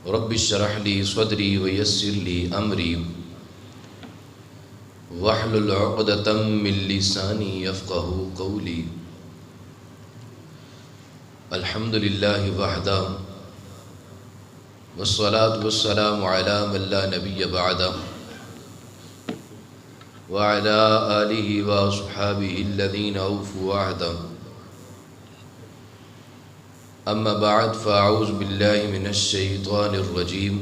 رب اشرح لي صدري ويسر لي أمري واحلل عقدة من لساني يفقه قولي. الحمد لله وحده والصلاة والسلام على من لا نبي بعده وعلى آله وأصحابه الذين أوفوا عهده. أما بعد فأعوذ بالله من الشيطان الرجيم.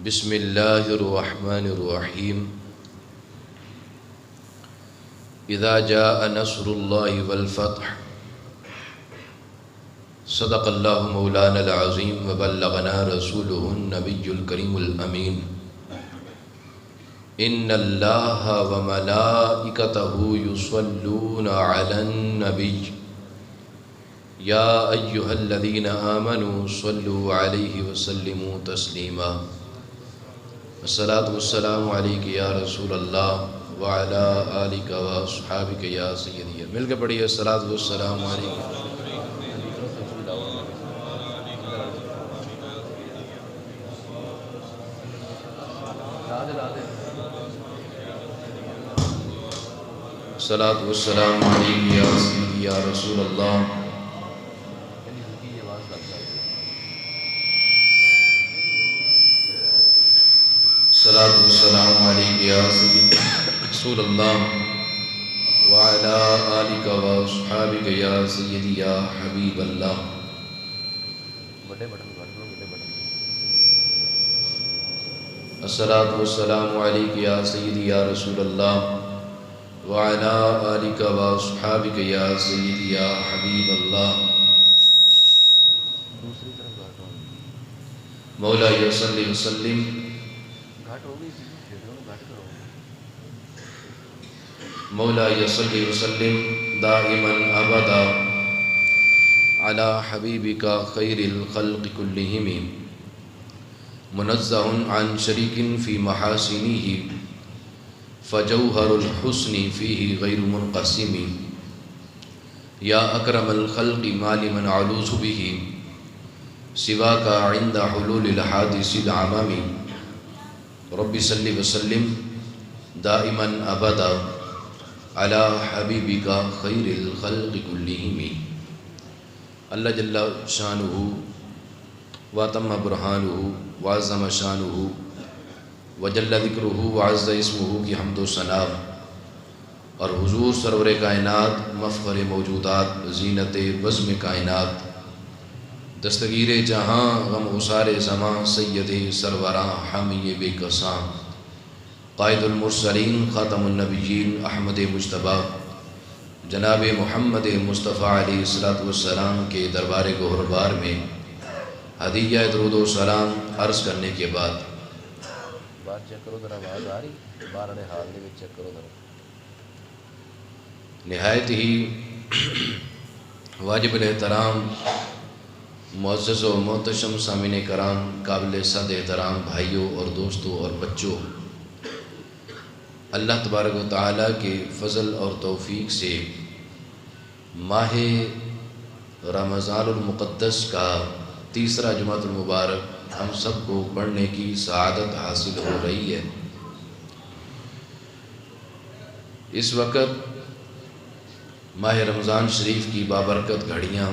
بسم الله الرحمن الرحيم. إذا جاء نصر الله والفتح صدق الله مولانا العظيم وبلغنا رسوله النبي الكريم الأمين. إن الله وملائكته يصلون على النبي يا أيها الذين آمنوا صلوا عليه وسلموا تسليما. الصلاة والسلام عليك يا رسول الله وعلى آلك وأصحابك يا سيدي. مل کے پڑھیے الصلاة والسلام عليك. الصلاة والسلام عليك يا سيدي يا رسول الله. الصلاة والسلام عليك يا سيدي رسول الله وعلى آلك وأصحابك يا سيدي يا حبيب الله. الصلاة والسلام عليك يا سيدي يا رسول الله وعلى آلك وأصحابك يا سيدي يا حبيب الله. مولاي صل وسلم مولاي صل وسلم دائما ابدا على حبيبك خير الخلق كلهم منزه عن شريك في محاسنه فجوهر الحسن فيه غير منقسم. يا أكرم الخلق ما لمن علوز به سواك عند حلول الحادث العمام. رب صل وسلم دائما ابدا على حبيبك خير الخلق كلهم. اللہ جل شانہ وتم برہانہ وعظم شانہ وجل ذکرہ وعز اسمہ کی حمد و ثنا اور حضور سرور کائنات مفخر موجودات زینت بزم کائنات دستگیر جہاں غم غسار زماں سید سروراں حامی بے کساں قائد المرسلین خاتم النبیین احمد مجتبیٰ جناب محمد مصطفیٰ علیہ الصلوۃ والسلام کے دربار گہربار میں ہدیہ درود و سلام عرض کرنے کے بعد بات چیک کرو ذرا آواز آ رہی باہر نے حال میں چیک کرو ذرا. نہایت ہی واجب الاحترام معزز و محتشم سامعین کرام قابل صد احترام بھائیوں اور دوستوں اور بچوں، اللہ تبارک و تعالیٰ کے فضل اور توفیق سے ماہ رمضان المقدس کا تیسرا جمعۃ المبارک ہم سب کو پڑھنے کی سعادت حاصل ہو رہی ہے. اس وقت ماہ رمضان شریف کی بابرکت گھڑیاں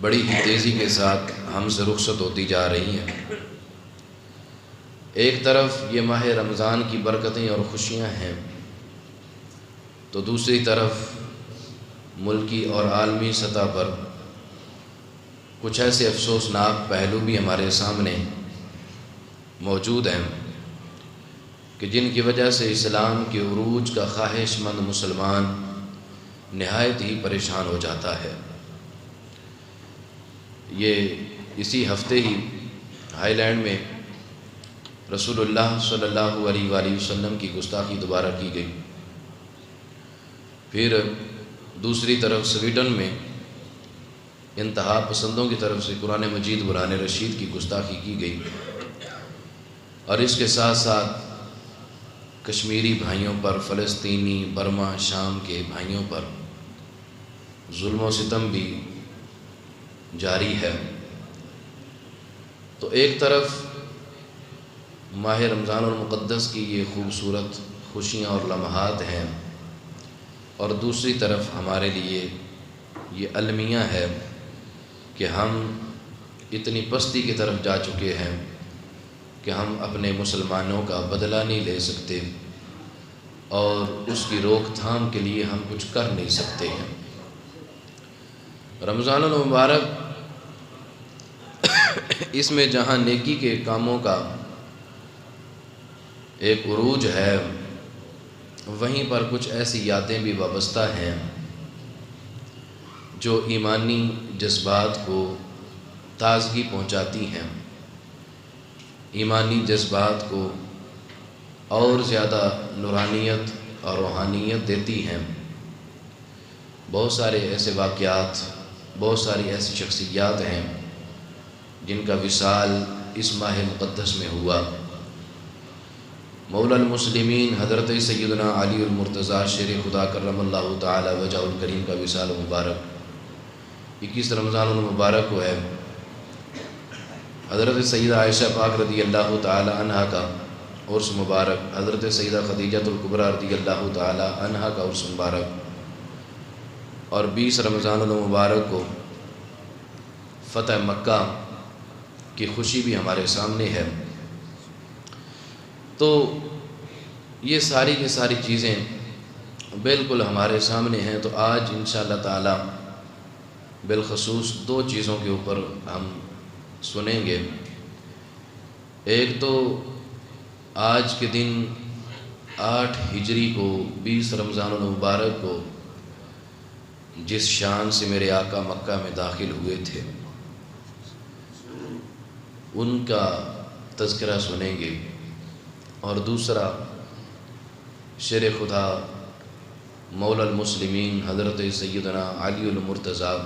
بڑی ہی تیزی کے ساتھ ہم سے رخصت ہوتی جا رہی ہیں. ایک طرف یہ ماہ رمضان کی برکتیں اور خوشیاں ہیں تو دوسری طرف ملکی اور عالمی سطح پر کچھ ایسے افسوسناک پہلو بھی ہمارے سامنے موجود ہیں کہ جن کی وجہ سے اسلام کے عروج کا خواہش مند مسلمان نہایت ہی پریشان ہو جاتا ہے. یہ اسی ہفتے ہی ہائی لینڈ میں رسول اللہ صلی اللہ علیہ وآلہ وسلم کی گستاخی دوبارہ کی گئی. پھر دوسری طرف سویڈن میں انتہا پسندوں کی طرف سے قرآن مجید قرآن رشید کی گستاخی کی گئی. اور اس کے ساتھ ساتھ کشمیری بھائیوں پر، فلسطینی، برما، شام کے بھائیوں پر ظلم و ستم بھی جاری ہے. تو ایک طرف ماہ رمضان المقدس کی یہ خوبصورت خوشیاں اور لمحات ہیں، اور دوسری طرف ہمارے لیے یہ المیہ ہے کہ ہم اتنی پستی کی طرف جا چکے ہیں کہ ہم اپنے مسلمانوں کا بدلہ نہیں لے سکتے، اور اس کی روک تھام کے لیے ہم کچھ کر نہیں سکتے ہیں۔ رمضان المبارک اس میں جہاں نیکی کے کاموں کا ایک عروج ہے، وہیں پر کچھ ایسی یادیں بھی وابستہ ہیں جو ایمانی جذبات کو تازگی پہنچاتی ہیں، ایمانی جذبات کو اور زیادہ نورانیت اور روحانیت دیتی ہیں۔ بہت سارے ایسے واقعات، بہت ساری ایسی شخصیات ہیں جن کا وصال اس ماہ مقدس میں ہوا۔ مولا المسلمین حضرت سیدنا علی المرتضیٰ شیر خدا کرم اللہ تعالی وجہ الکریم کا وصال مبارک 21 رمضان المبارک کو ہے۔ حضرت سیدہ عائشہ پاک رضی اللہ تعالی عنہا کا عرس مبارک، حضرت سیدہ خدیجہ الکبریٰ رضی اللہ تعالی عنہا کا عرس مبارک، اور 20 رمضان المبارک کو فتح مکہ کی خوشی بھی ہمارے سامنے ہے۔ تو یہ ساری کی ساری چیزیں بالکل ہمارے سامنے ہیں۔ تو آج انشاءاللہ تعالی بالخصوص 2 چیزوں کے اوپر ہم سنیں گے۔ ایک تو آج کے دن 8 ہجری کو 20 رمضان المبارک کو جس شان سے میرے آقا مکہ میں داخل ہوئے تھے ان کا تذکرہ سنیں گے، اور دوسرا شیر خدا مولا المسلمین حضرت سیدنا علی المرتضیٰ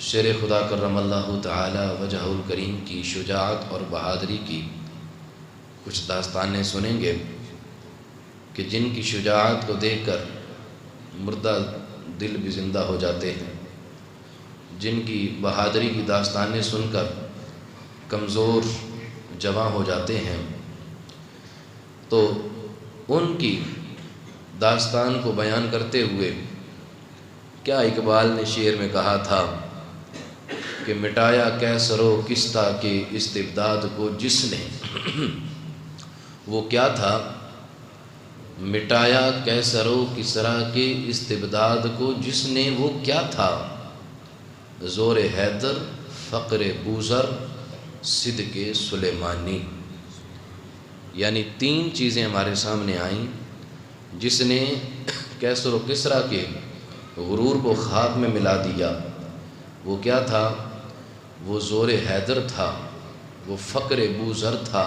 شیر خدا کرم اللہ تعالی وجہ الکریم کی شجاعت اور بہادری کی کچھ داستانیں سنیں گے کہ جن کی شجاعت کو دیکھ کر مردہ دل بھی زندہ ہو جاتے ہیں، جن کی بہادری کی داستانیں سن کر کمزور جواں ہو جاتے ہیں۔ تو ان کی داستان کو بیان کرتے ہوئے کیا اقبال نے شعر میں کہا تھا کہ مٹایا کیسر و کسریٰ کے استبداد کو جس نے وہ کیا تھا؟ مٹایا کیسر و کسریٰ کے استبداد کو جس نے وہ کیا تھا؟ زور حیدر، فقر بوذر، صدق سلیمانی۔ یعنی 3 چیزیں ہمارے سامنے آئیں جس نے کیسر و کسریٰ کے غرور کو خاک میں ملا دیا۔ وہ کیا تھا؟ وہ زور حیدر تھا، وہ فقر بوذر تھا،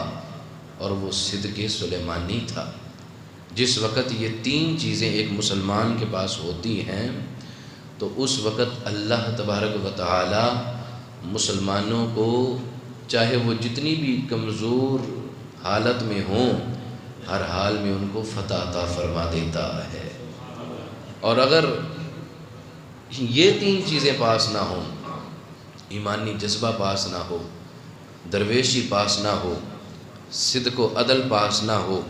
اور وہ صدق سلیمانی تھا۔ جس وقت یہ 3 چیزیں ایک مسلمان کے پاس ہوتی ہیں تو اس وقت اللہ تبارک و تعالی مسلمانوں کو چاہے وہ جتنی بھی کمزور حالت میں ہوں ہر حال میں ان کو فتح عطا فرما دیتا ہے۔ اور اگر یہ 3 چیزیں پاس نہ ہوں، ایمانی جذبہ پاس نہ ہو، درویشی پاس نہ ہو، صدق و عدل پاس نہ ہو،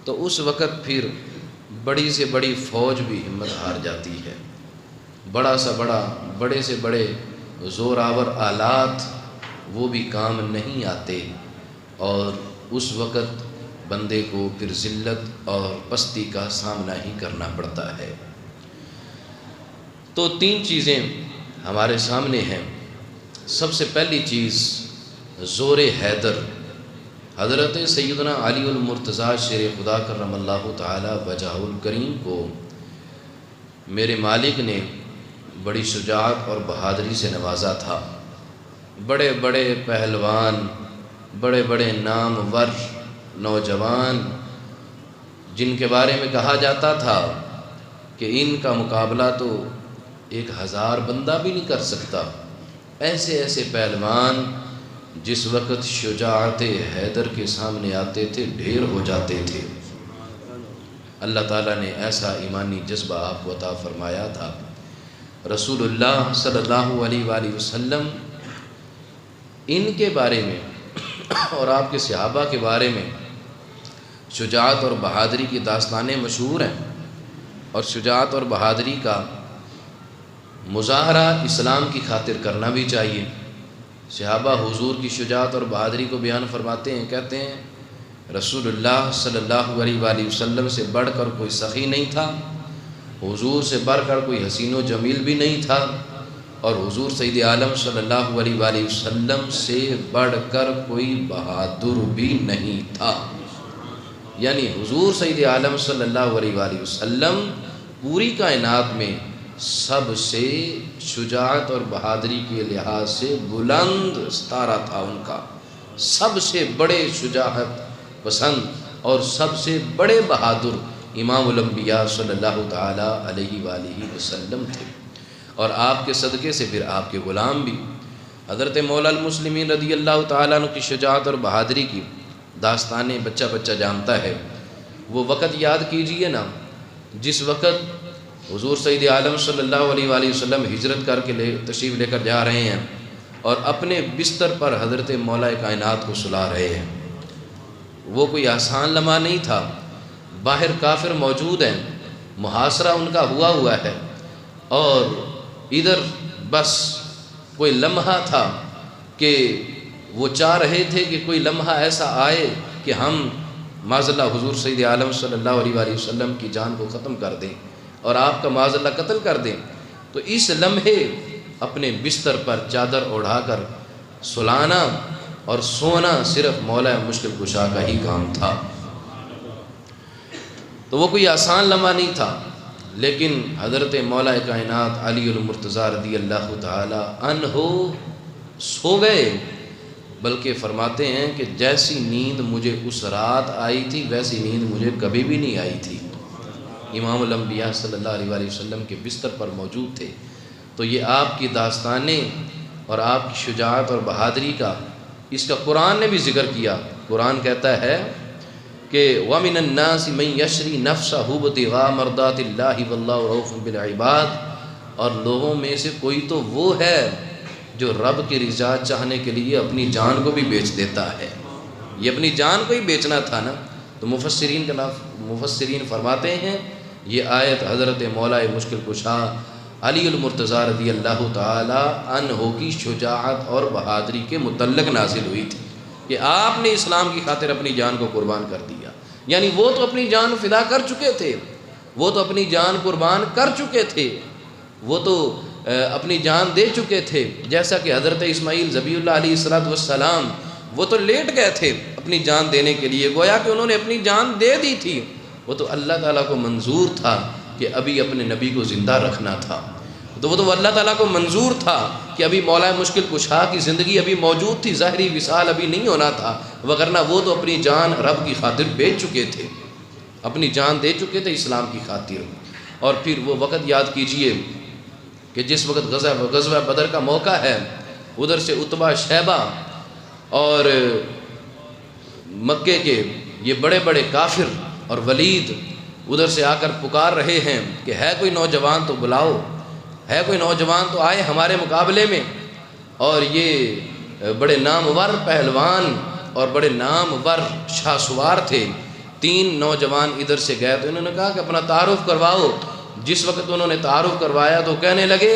تو اس وقت پھر بڑی سے بڑی فوج بھی ہمت ہار جاتی ہے، بڑے سے بڑے زوراور آلات وہ بھی کام نہیں آتے، اور اس وقت بندے کو پھر ذلت اور پستی کا سامنا ہی کرنا پڑتا ہے۔ تو 3 چیزیں ہمارے سامنے ہیں۔ سب سے پہلی چیز زور حیدر، حضرت سیدنا علی المرتضیٰ شیر خدا کرم اللہ تعالی وجہ الکریم کو میرے مالک نے بڑی شجاعت اور بہادری سے نوازا تھا۔ بڑے بڑے پہلوان، بڑے بڑے نامور نوجوان جن کے بارے میں کہا جاتا تھا کہ ان کا مقابلہ تو 1000 بندہ بھی نہیں کر سکتا، ایسے ایسے پہلوان جس وقت شجاعت حیدر کے سامنے آتے تھے ڈھیر ہو جاتے تھے۔ اللہ تعالیٰ نے ایسا ایمانی جذبہ آپ کو عطا فرمایا تھا۔ رسول اللہ صلی اللہ علیہ وآلہ وسلم ان کے بارے میں اور آپ کے صحابہ کے بارے میں شجاعت اور بہادری کی داستانیں مشہور ہیں، اور شجاعت اور بہادری کا مظاہرہ اسلام کی خاطر کرنا بھی چاہیے۔ صحابہ حضور کی شجاعت اور بہادری کو بیان فرماتے ہیں، کہتے ہیں رسول اللہ صلی اللہ علیہ وآلہ وسلم سے بڑھ کر کوئی سخی نہیں تھا، حضور سے بڑھ کر کوئی حسین و جمیل بھی نہیں تھا، اور حضور سید عالم صلی اللہ علیہ وآلہ وسلم سے بڑھ کر کوئی بہادر بھی نہیں تھا۔ یعنی حضور سید عالم صلی اللہ علیہ وآلہ وسلم پوری کائنات میں سب سے شجاعت اور بہادری کے لحاظ سے بلند ستارہ تھا ان کا، سب سے بڑے شجاعت پسند اور سب سے بڑے بہادر امام الانبیاء صلی اللہ تعالیٰ علیہ وآلہ وسلم تھے، اور آپ کے صدقے سے پھر آپ کے غلام بھی۔ حضرت مولا المسلمین رضی اللہ تعالیٰ عنہ کی شجاعت اور بہادری کی داستانیں بچہ بچہ جانتا ہے۔ وہ وقت یاد کیجئے نا جس وقت حضور سید عالم صلی اللہ علیہ وآلہ وسلم ہجرت کر کے تشریف لے کر جا رہے ہیں، اور اپنے بستر پر حضرت مولا کائنات کو سلا رہے ہیں۔ وہ کوئی آسان لمحہ نہیں تھا، باہر کافر موجود ہیں، محاصرہ ان کا ہوا ہے، اور ادھر بس کوئی لمحہ تھا کہ وہ چاہ رہے تھے کہ کوئی لمحہ ایسا آئے کہ ہم معاذ اللہ حضور سید عالم صلی اللہ علیہ وآلہ وسلم کی جان کو ختم کر دیں اور آپ کا معاذ اللہ قتل کر دیں۔ تو اس لمحے اپنے بستر پر چادر اڑھا کر سلانا اور سونا صرف مولا مشکل کشا کا ہی کام تھا۔ تو وہ کوئی آسان لمحہ نہیں تھا، لیکن حضرت مولا کائنات علی المرتضیٰ رضی اللہ تعالی عنہ سو گئے، بلکہ فرماتے ہیں کہ جیسی نیند مجھے اس رات آئی تھی ویسی نیند مجھے کبھی بھی نہیں آئی تھی۔ امام الانبیاء صلی اللہ علیہ وآلہ وسلم کے بستر پر موجود تھے۔ تو یہ آپ کی داستانیں اور آپ کی شجاعت اور بہادری کا اس کا قرآن نے بھی ذکر کیا۔ قرآن کہتا ہے کہ وَمِنَ النَّاسِ مَن يَشْرِي نَفْسَهُ ابْتِغَاءَ مَرْضَاتِ اللَّهِ وَاللَّهُ رَءُوفٌ بِالْعِبَادِ، اور لوگوں میں سے کوئی تو وہ ہے جو رب کی رضا چاہنے کے لیے اپنی جان کو بھی بیچ دیتا ہے۔ یہ اپنی جان کو ہی بیچنا تھا نا۔ تو مفسرین فرماتے ہیں یہ آیت حضرت مولا مشکل کشا علی المرتضیٰ رضی اللہ تعالی عنہ کی شجاعت اور بہادری کے متعلق نازل ہوئی تھی کہ آپ نے اسلام کی خاطر اپنی جان کو قربان کر دیا۔ یعنی وہ تو اپنی جان فدا کر چکے تھے، وہ تو اپنی جان قربان کر چکے تھے، وہ تو اپنی جان دے چکے تھے، جیسا کہ حضرت اسماعیل ذبیح اللہ علیہ السلام وہ تو لیٹ گئے تھے اپنی جان دینے کے لیے، گویا کہ انہوں نے اپنی جان دے دی تھی۔ وہ تو اللہ تعالیٰ کو منظور تھا کہ ابھی اپنے نبی کو زندہ رکھنا تھا، تو وہ تو اللہ تعالیٰ کو منظور تھا کہ ابھی مولا مشکل کشا کی زندگی ابھی موجود تھی، ظاہری وصال ابھی نہیں ہونا تھا، وگرنہ وہ تو اپنی جان رب کی خاطر بیچ چکے تھے، اپنی جان دے چکے تھے اسلام کی خاطر۔ اور پھر وہ وقت یاد کیجئے کہ جس وقت غزوہ بدر کا موقع ہے، ادھر سے عتبہ شیبہ اور مکے کے یہ بڑے بڑے کافر اور ولید ادھر سے آ کر پکار رہے ہیں کہ ہے کوئی نوجوان تو بلاؤ، ہے کوئی نوجوان تو آئے ہمارے مقابلے میں۔ اور یہ بڑے نامور پہلوان اور بڑے نامور شاہ سوار تھے۔ 3 نوجوان ادھر سے گئے تو انہوں نے کہا کہ اپنا تعارف کرواؤ۔ جس وقت انہوں نے تعارف کروایا تو کہنے لگے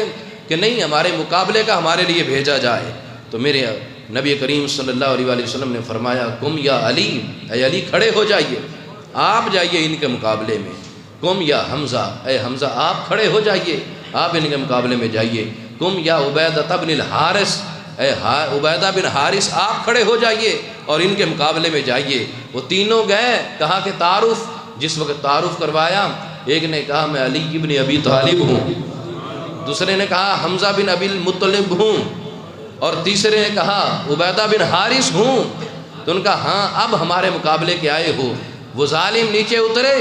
کہ نہیں، ہمارے مقابلے کا ہمارے لیے بھیجا جائے۔ تو میرے نبی کریم صلی اللہ علیہ وآلہ وسلم نے فرمایا قم یا علی، اے علی کھڑے ہو جائیے، آپ جائیے ان کے مقابلے میں۔ قم یا حمزہ، اے حمزہ آپ کھڑے ہو جائیے، آپ ان کے مقابلے میں جائیے۔ قم یا عبیدہ بن الحارث، اے عبیدہ بن حارث آپ کھڑے ہو جائیے اور ان کے مقابلے میں جائیے۔ وہ تینوں گئے، کہا کہ تعارف۔ جس وقت تعارف کروایا، ایک نے کہا میں علی بن ابی طالب ہوں، دوسرے نے کہا حمزہ بن ابی المطلب ہوں، اور تیسرے نے کہا عبیدہ بن حارث ہوں۔ تو ان کا ہاں اب ہمارے مقابلے کے آئے ہو۔ وہ ظالم نیچے اترے،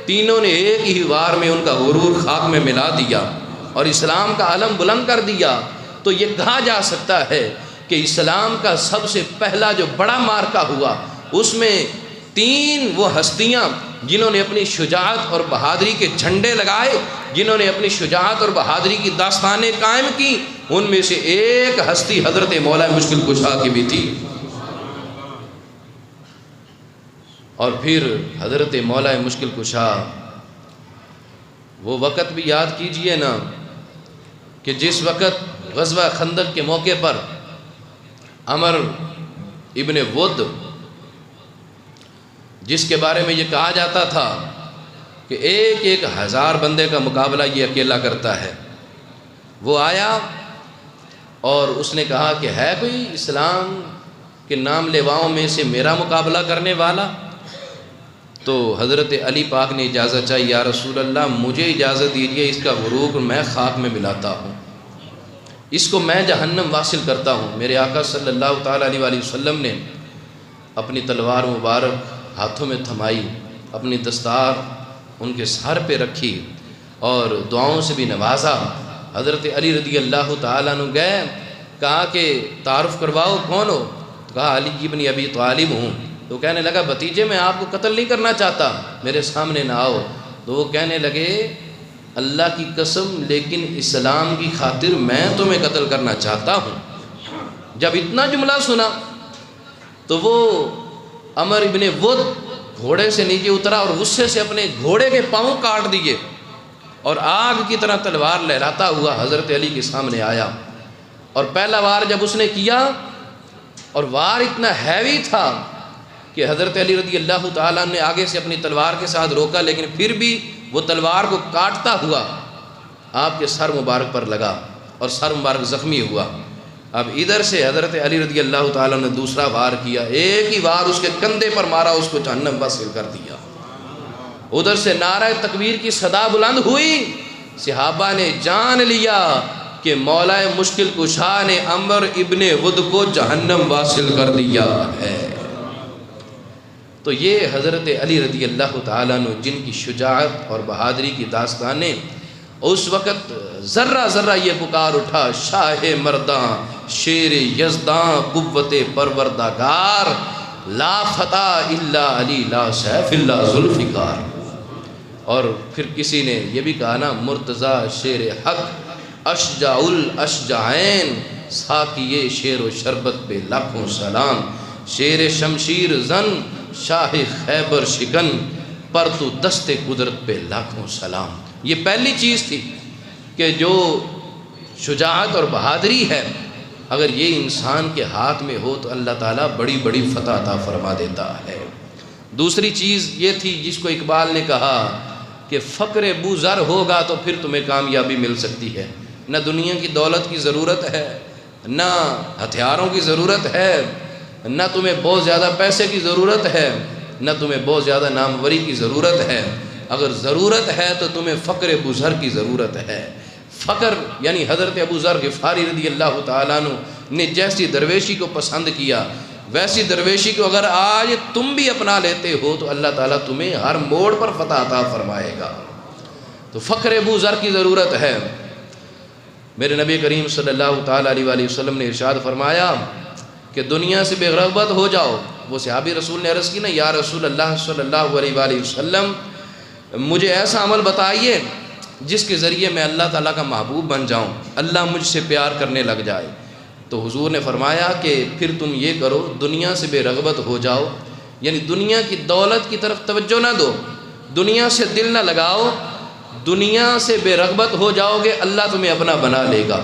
تینوں نے ایک ہی وار میں ان کا غرور خاک میں ملا دیا اور اسلام کا علم بلند کر دیا۔ تو یہ کہا جا سکتا ہے کہ اسلام کا سب سے پہلا جو بڑا مارکا ہوا، اس میں 3 وہ ہستیاں جنہوں نے اپنی شجاعت اور بہادری کے جھنڈے لگائے، جنہوں نے اپنی شجاعت اور بہادری کی داستانیں قائم کی، ان میں سے ایک ہستی حضرت مولا مشکل کشا کی بھی تھی۔ اور پھر حضرت مولا مشکل کشا وہ وقت بھی یاد کیجئے نا کہ جس وقت غزوہ خندق کے موقع پر عمر ابن ود، جس کے بارے میں یہ کہا جاتا تھا کہ 1,000 بندے کا مقابلہ یہ اکیلا کرتا ہے، وہ آیا اور اس نے کہا کہ ہے کوئی اسلام کے نام لیواؤں میں سے میرا مقابلہ کرنے والا؟ تو حضرت علی پاک نے اجازت چاہی، یا رسول اللہ مجھے اجازت دیجیے، اس کا غروق میں خاک میں ملاتا ہوں، اس کو میں جہنم واصل کرتا ہوں۔ میرے آقا صلی اللہ تعالیٰ علیہ وآلہ وسلم نے اپنی تلوار مبارک ہاتھوں میں تھمائی، اپنی دستار ان کے سر پہ رکھی اور دعاؤں سے بھی نوازا۔ حضرت علی رضی اللہ تعالیٰ عنہ گئے، کہا کہ تعارف کرواؤ کون ہو؟ کہا علی ابن ابی طالب ہوں۔ تو کہنے لگا بھتیجے میں آپ کو قتل نہیں کرنا چاہتا، میرے سامنے نہ آؤ۔ تو وہ کہنے لگے اللہ کی قسم لیکن اسلام کی خاطر میں تمہیں قتل کرنا چاہتا ہوں۔ جب اتنا جملہ سنا تو وہ عمر ابن ود گھوڑے سے نیچے اترا اور غصے سے اپنے گھوڑے کے پاؤں کاٹ دیے اور آگ کی طرح تلوار لہراتا ہوا حضرت علی کے سامنے آیا۔ اور پہلا وار جب اس نے کیا اور وار اتنا ہیوی تھا کہ حضرت علی رضی اللہ تعالیٰ نے آگے سے اپنی تلوار کے ساتھ روکا، لیکن پھر بھی وہ تلوار کو کاٹتا ہوا آپ کے سر مبارک پر لگا اور سر مبارک زخمی ہوا۔ اب ادھر سے حضرت علی رضی اللہ تعالیٰ نے دوسرا وار کیا، ایک ہی وار اس کے کندھے پر مارا، اس کو جہنم واصل کر دیا۔ ادھر سے نعرہ تکبیر کی صدا بلند ہوئی، صحابہ نے جان لیا کہ مولا مشکل کشا نے عمر ابن ود کو جہنم واصل کر دیا ہے۔ تو یہ حضرت علی رضی اللہ تعالیٰ عنہ جن کی شجاعت اور بہادری کی داستانیں، اس وقت ذرہ ذرہ یہ پکار اٹھا، شاہ مرداں شیر یزداں قوت پروردگار، لا فتح الا علی لا سیف الا ذوالفقار۔ اور پھر کسی نے یہ بھی کہا نا، مرتضیٰ شیر حق اشجع الاشجعین، ساقی شیر و شربت پہ لاکھوں سلام، شیر شمشیر زن شاہ خیبر شکن، پر تو دست قدرت پہ لاکھوں سلام۔ یہ پہلی چیز تھی کہ جو شجاعت اور بہادری ہے اگر یہ انسان کے ہاتھ میں ہو تو اللہ تعالیٰ بڑی بڑی فتح عطا فرما دیتا ہے۔ دوسری چیز یہ تھی جس کو اقبال نے کہا کہ فقر بو ذر ہوگا تو پھر تمہیں کامیابی مل سکتی ہے۔ نہ دنیا کی دولت کی ضرورت ہے، نہ ہتھیاروں کی ضرورت ہے، نہ تمہیں بہت زیادہ پیسے کی ضرورت ہے، نہ تمہیں بہت زیادہ ناموری کی ضرورت ہے۔ اگر ضرورت ہے تو تمہیں فقر ابو ذر کی ضرورت ہے۔ فقر یعنی حضرت ابو ذر غفاری رضی اللہ تعالیٰ عنہ نے جیسی درویشی کو پسند کیا، ویسی درویشی کو اگر آج تم بھی اپنا لیتے ہو تو اللہ تعالیٰ تمہیں ہر موڑ پر فتح عطا فرمائے گا۔ تو فقر ابو ذر کی ضرورت ہے۔ میرے نبی کریم صلی اللہ تعالیٰ علیہ وآلہ وسلم نے ارشاد فرمایا کہ دنیا سے بے رغبت ہو جاؤ۔ وہ صحابی رسول نے عرض کی نا، یا رسول اللہ صلی اللہ علیہ وآلہ وسلم مجھے ایسا عمل بتائیے جس کے ذریعے میں اللہ تعالیٰ کا محبوب بن جاؤں، اللہ مجھ سے پیار کرنے لگ جائے۔ تو حضور نے فرمایا کہ پھر تم یہ کرو، دنیا سے بے رغبت ہو جاؤ، یعنی دنیا کی دولت کی طرف توجہ نہ دو، دنیا سے دل نہ لگاؤ، دنیا سے بے رغبت ہو جاؤ گے اللہ تمہیں اپنا بنا لے گا،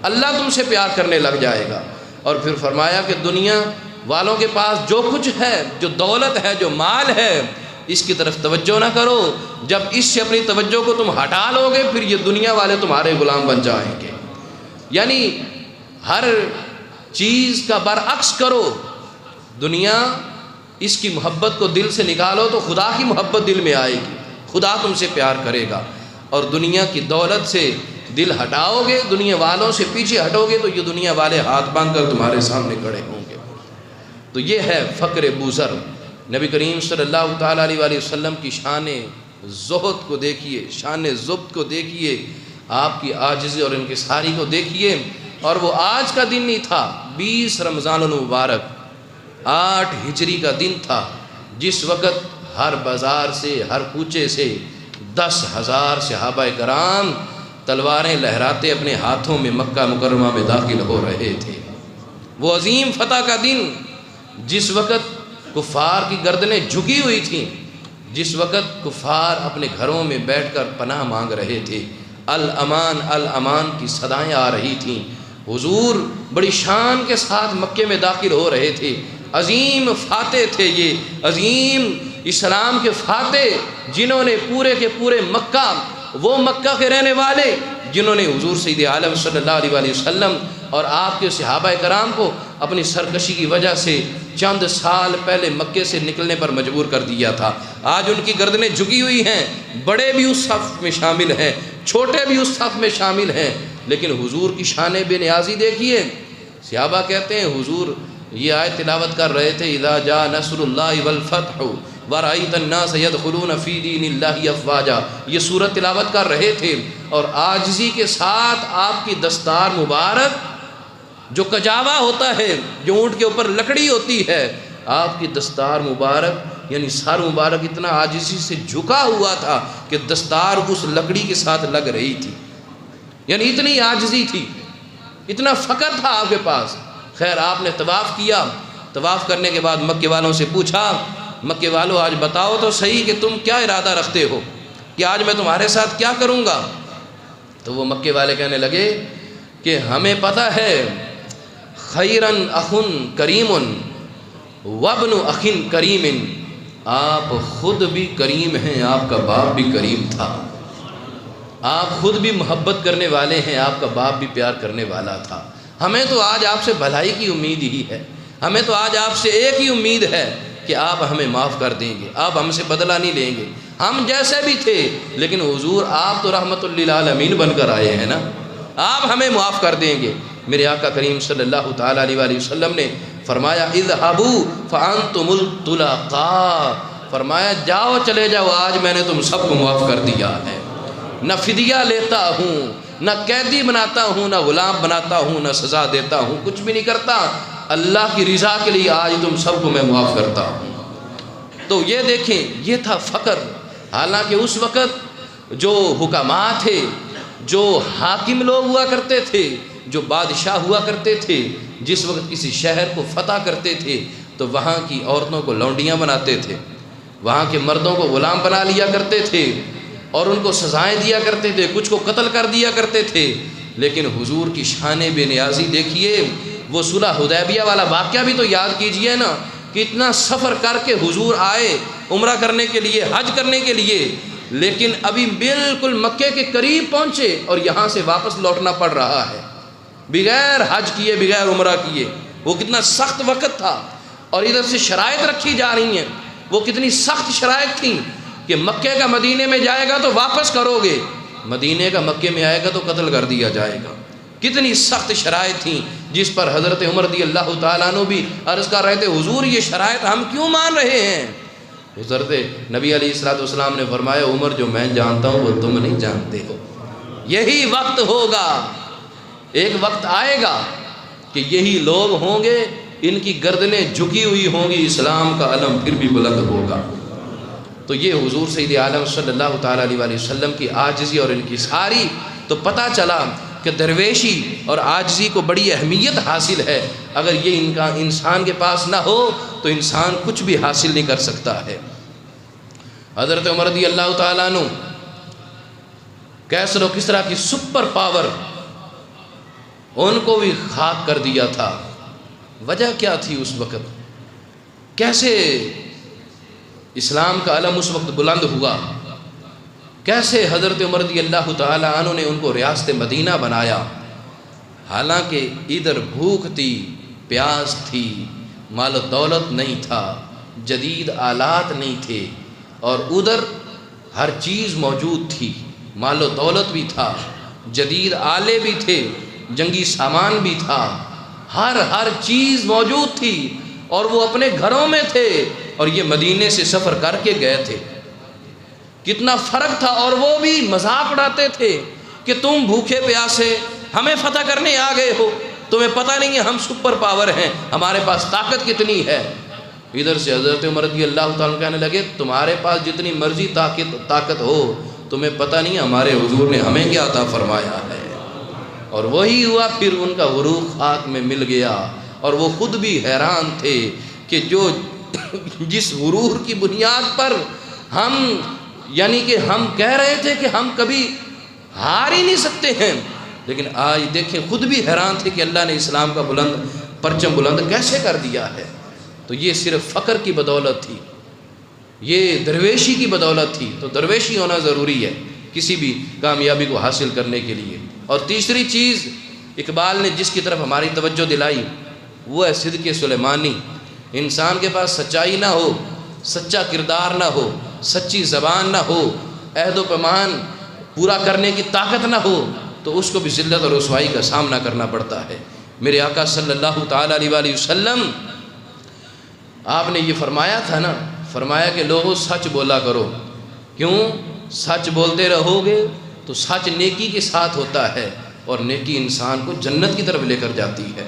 اللہ تم سے پیار کرنے لگ جائے گا۔ اور پھر فرمایا کہ دنیا والوں کے پاس جو کچھ ہے، جو دولت ہے، جو مال ہے، اس کی طرف توجہ نہ کرو، جب اس سے اپنی توجہ کو تم ہٹا لو گے پھر یہ دنیا والے تمہارے غلام بن جائیں گے۔ یعنی ہر چیز کا برعکس کرو، دنیا اس کی محبت کو دل سے نکالو تو خدا کی محبت دل میں آئے گی، خدا تم سے پیار کرے گا۔ اور دنیا کی دولت سے دل ہٹاؤ گے، دنیا والوں سے پیچھے ہٹو گے تو یہ دنیا والے ہاتھ باندھ کر تمہارے سامنے کھڑے ہوں گے۔ تو یہ ہے فقر ابو ذر۔ نبی کریم صلی اللہ تعالیٰ علیہ وآلہ وسلم کی شان زہد کو دیکھیے، شان زبد کو دیکھیے، آپ کی عاجزی اور انکساری کو دیکھیے۔ اور وہ آج کا دن نہیں تھا، 20 رمضان المبارک 8 ہجری کا دن تھا، جس وقت ہر بازار سے، ہر کوچے سے 10,000 صحابہ کرام تلواریں لہراتے اپنے ہاتھوں میں مکہ مکرمہ میں داخل ہو رہے تھے۔ وہ عظیم فتح کا دن جس وقت کفار کی گردنیں جھکی ہوئی تھیں، جس وقت کفار اپنے گھروں میں بیٹھ کر پناہ مانگ رہے تھے، الامان الامان کی صدائیں آ رہی تھیں، حضور بڑی شان کے ساتھ مکے میں داخل ہو رہے تھے۔ عظیم فاتح تھے یہ، عظیم اسلام کے فاتح، جنہوں نے پورے کے پورے مکہ، وہ مکہ کے رہنے والے جنہوں نے حضور سید عالم صلی اللہ علیہ وآلہ وسلم اور آپ کے صحابہ کرام کو اپنی سرکشی کی وجہ سے چند سال پہلے مکے سے نکلنے پر مجبور کر دیا تھا، آج ان کی گردنیں جھکی ہوئی ہیں۔ بڑے بھی اس صف میں شامل ہیں، چھوٹے بھی اس صف میں شامل ہیں، لیکن حضور کی شان بے نیازی دیکھیے۔ صحابہ کہتے ہیں حضور یہ آیت تلاوت کر رہے تھے، اذا جاء نصر اللہ والفتح وَرَأَيْتَ النَّاسَ يَدْخُلُونَ فِي دِينِ اللَّهِ أَفْوَاجًا، یہ سورت تلاوت کر رہے تھے، اور عاجزی کے ساتھ آپ کی دستار مبارک جو کجاوا ہوتا ہے، جو اونٹ کے اوپر لکڑی ہوتی ہے، آپ کی دستار مبارک یعنی سر مبارک اتنا عاجزی سے جھکا ہوا تھا کہ دستار اس لکڑی کے ساتھ لگ رہی تھی، یعنی اتنی عاجزی تھی، اتنا فقر تھا آپ کے پاس۔ خیر آپ نے طواف کیا، طواف کرنے کے بعد مکے والوں سے پوچھا، مکے والوں آج بتاؤ تو صحیح کہ تم کیا ارادہ رکھتے ہو، کہ آج میں تمہارے ساتھ کیا کروں گا؟ تو وہ مکے والے کہنے لگے کہ ہمیں پتہ ہے خیرن اخن کریم وابن اخن کریم، آپ خود بھی کریم ہیں، آپ کا باپ بھی کریم تھا، آپ خود بھی محبت کرنے والے ہیں، آپ کا باپ بھی پیار کرنے والا تھا۔ ہمیں تو آج آپ سے بھلائی کی امید ہی ہے، ہمیں تو آج آپ سے ایک ہی امید ہے کہ آپ ہمیں معاف کر دیں گے، آپ ہم سے بدلہ نہیں لیں گے، ہم جیسے بھی تھے، لیکن حضور آپ تو رحمت للعالمین بن کر آئے ہیں نا، آپ ہمیں معاف کر دیں گے۔ میرے آقا کریم صلی اللہ تعالیٰ علیہ وآلہ وسلم نے فرمایا اذهبوا فانتم الطلقاء، فرمایا جاؤ چلے جاؤ، آج میں نے تم سب کو معاف کر دیا ہے، نہ فدیہ لیتا ہوں، نہ قیدی بناتا ہوں، نہ غلام بناتا ہوں، نہ سزا دیتا ہوں، کچھ بھی نہیں کرتا، اللہ کی رضا کے لیے آج تم سب کو میں معاف کرتا ہوں۔ تو یہ دیکھیں یہ تھا فقر، حالانکہ اس وقت جو حکماء تھے، جو حاکم لوگ ہوا کرتے تھے، جو بادشاہ ہوا کرتے تھے، جس وقت کسی شہر کو فتح کرتے تھے تو وہاں کی عورتوں کو لونڈیاں بناتے تھے، وہاں کے مردوں کو غلام بنا لیا کرتے تھے اور ان کو سزائیں دیا کرتے تھے، کچھ کو قتل کر دیا کرتے تھے۔ لیکن حضور کی شان بے نیازی دیکھیے، وہ صلح حدیبیہ والا واقعہ بھی تو یاد کیجئے نا، کہ اتنا سفر کر کے حضور آئے عمرہ کرنے کے لیے، حج کرنے کے لیے، لیکن ابھی بالکل مکے کے قریب پہنچے اور یہاں سے واپس لوٹنا پڑ رہا ہے، بغیر حج کیے، بغیر عمرہ کیے۔ وہ کتنا سخت وقت تھا، اور ادھر سے شرائط رکھی جا رہی ہیں، وہ کتنی سخت شرائط تھیں کہ مکے کا مدینے میں جائے گا تو واپس کرو گے، مدینے کا مکے میں آئے گا تو قتل کر دیا جائے گا۔ کتنی سخت شرائط تھیں، جس پر حضرت عمر رضی اللہ تعالیٰ عنہ بھی عرض کر رہے تھے حضور یہ شرائط ہم کیوں مان رہے ہیں؟ حضرت نبی علیہ السلام نے فرمایا عمر جو میں جانتا ہوں وہ تم نہیں جانتے ہو، یہی وقت ہوگا، ایک وقت آئے گا کہ یہی لوگ ہوں گے، ان کی گردنیں جھکی ہوئی ہوں گی، اسلام کا علم پھر بھی بلند ہوگا۔ تو یہ حضور سید عالم صلی اللہ تعالیٰ علیہ وآلہ وسلم کی عاجزی اور ان کی ساری، تو پتہ چلا کہ درویشی اور عاجزی کو بڑی اہمیت حاصل ہے، اگر یہ انسان کے پاس نہ ہو تو انسان کچھ بھی حاصل نہیں کر سکتا ہے۔ حضرت عمر رضی اللہ تعالیٰ عنہ کیسر و کسریٰ کی سپر پاور، ان کو بھی خاک کر دیا تھا۔ وجہ کیا تھی اس وقت؟ کیسے اسلام کا علم اس وقت بلند ہوا؟ کیسے حضرت عمر رضی اللہ تعالیٰ عنہ نے ان کو ریاست مدینہ بنایا؟ حالانکہ ادھر بھوک تھی، پیاس تھی، مال و دولت نہیں تھا، جدید آلات نہیں تھے، اور ادھر ہر چیز موجود تھی، مال و دولت بھی تھا، جدید آلے بھی تھے، جنگی سامان بھی تھا، ہر چیز موجود تھی، اور وہ اپنے گھروں میں تھے، اور یہ مدینے سے سفر کر کے گئے تھے۔ کتنا فرق تھا، اور وہ بھی مذاق اڑاتے تھے کہ تم بھوکے پیاسے ہمیں فتح کرنے آ گئے ہو، تمہیں پتہ نہیں ہے ہم سپر پاور ہیں، ہمارے پاس طاقت کتنی ہے۔ ادھر سے حضرت عمر رضی اللہ تعالیٰ کہنے لگے تمہارے پاس جتنی مرضی طاقت ہو، تمہیں پتہ نہیں ہمارے حضور نے ہمیں کیا عطا فرمایا ہے۔ اور وہی ہوا، پھر ان کا عروق خاک میں مل گیا، اور وہ خود بھی حیران تھے کہ جو جس غرور کی بنیاد پر ہم ہم کہہ رہے تھے کہ ہم کبھی ہار ہی نہیں سکتے ہیں، لیکن آج دیکھیں خود بھی حیران تھے کہ اللہ نے اسلام کا پرچم بلند کیسے کر دیا ہے۔ تو یہ صرف فقر کی بدولت تھی، یہ درویشی کی بدولت تھی۔ تو درویشی ہونا ضروری ہے کسی بھی کامیابی کو حاصل کرنے کے لیے۔ اور تیسری چیز اقبال نے جس کی طرف ہماری توجہ دلائی وہ ہے صدق سلیمانی۔ انسان کے پاس سچائی نہ ہو، سچا کردار نہ ہو، سچی زبان نہ ہو، عہد و پیمان پورا کرنے کی طاقت نہ ہو، تو اس کو بھی ذلت اور رسوائی کا سامنا کرنا پڑتا ہے۔ میرے آقا صلی اللہ تعالیٰ علیہ وسلم آپ نے یہ فرمایا تھا نا، فرمایا کہ لوگوں سچ بولا کرو، کیوں؟ سچ بولتے رہو گے تو سچ نیکی کے ساتھ ہوتا ہے، اور نیکی انسان کو جنت کی طرف لے کر جاتی ہے۔